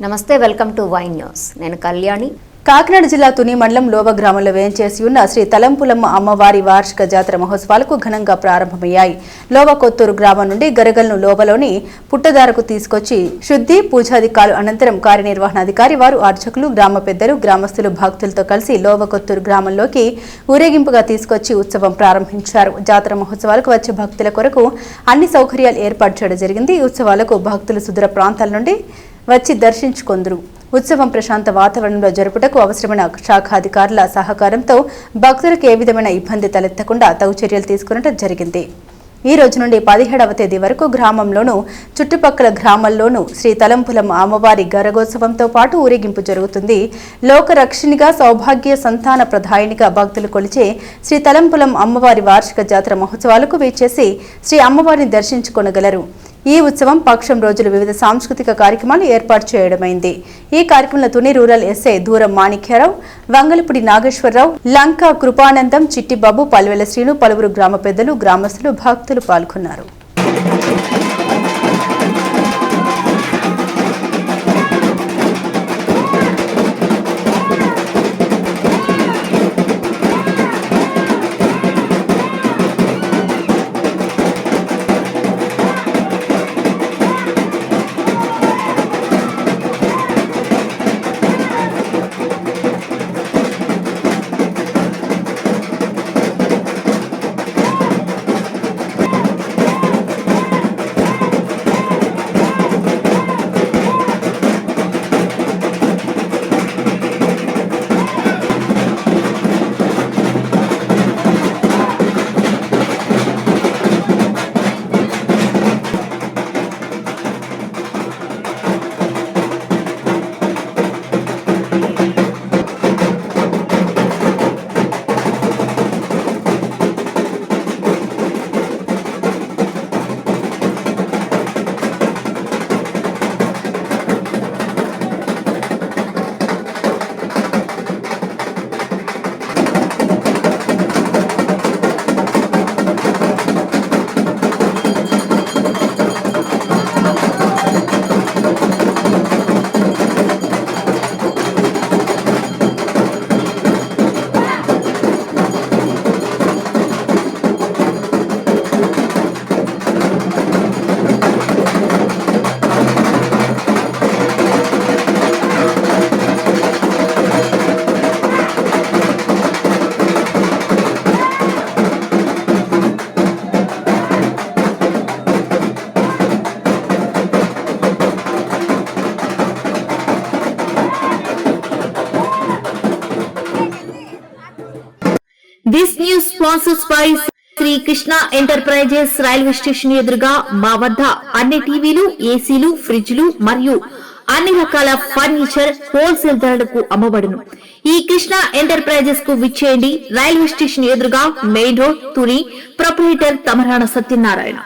నమస్తే, welcome to Y news. నేను కళ్యాణి. కాకినాడ జిల్లా తుని మండలం లోవ గ్రామంలో వేంచేసి ఉన్న శ్రీ తలంపులమ్మ అమ్మవారి వార్షిక జాతర మహోత్సవాలకు ఘనంగా ప్రారంభమయ్యాయి. లోవ కొత్తూరు గ్రామం నుండి గరగలను లోవలోని పుట్టదారకు తీసుకొచ్చి శుద్ధి పూజాధికారులు అనంతరం కార్యనిర్వహణాధికారి వారు అర్చకులు గ్రామ పెద్దలు గ్రామస్తులు భక్తులతో కలిసి లోవ కొత్తూరు గ్రామంలోకి ఊరేగింపుగా తీసుకొచ్చి ఉత్సవం ప్రారంభించారు. జాతర మహోత్సవాలకు వచ్చే భక్తుల కొరకు అన్ని సౌకర్యాలు ఏర్పాటు చేయడం జరిగింది. ఈ ఉత్సవాలకు భక్తులు సుదూర ప్రాంతాల నుండి వచ్చి దర్శించుకొందరు. ఉత్సవం ప్రశాంత వాతావరణంలో జరుపుటకు అవసరమైన శాఖాధికారుల సహకారంతో భక్తులకు ఏ విధమైన ఇబ్బంది తలెత్తకుండా తగు చర్యలు తీసుకున్నట్టు జరిగింది. ఈ రోజు నుండి 17వ తేదీ వరకు గ్రామంలోనూ చుట్టుపక్కల గ్రామాల్లోనూ శ్రీ తలంపులమ్మ అమ్మవారి గరగోత్సవంతో పాటు ఊరేగింపు జరుగుతుంది. లోకరక్షిణిగా సౌభాగ్య సంతాన ప్రదాయినిగా భక్తులు కొలిచే శ్రీ తలంపులమ్మ అమ్మవారి వార్షిక జాతర మహోత్సవాలకు వీచేసి శ్రీ అమ్మవారిని దర్శించుకొనగలరు. ఈ ఉత్సవం పక్షం రోజులు వివిధ సాంస్కృతిక కార్యక్రమాలు ఏర్పాటు చేయడమైంది. ఈ కార్యక్రమంలో తుని రూరల్ ఎస్ఐ దూరం మాణిక్యారావు, వంగలపూడి నాగేశ్వరరావు, లంకా కృపానందం, చిట్టిబాబు, పల్వెల శ్రీను, పలువురు గ్రామ పెద్దలు, గ్రామస్తులు, భక్తులు పాల్గొన్నారు. This news sponsored by Shri Krishna enterprises. Railway station ఎదురుగా మా వద్ద అన్ని టీవీలు, ఏసీలు, ఫ్రిడ్జ్లు మరియు అన్ని రకాల ఫర్నిచర్ హోల్సేల్ ధరలకు అమ్మబడును. ఈ కృష్ణ ఎంటర్ప్రైజెస్ కు విచ్చేయండి. రైల్వే స్టేషన్ ఎదురుగా, main road, Tuni. Proprietor Tamarana Satyanarayana.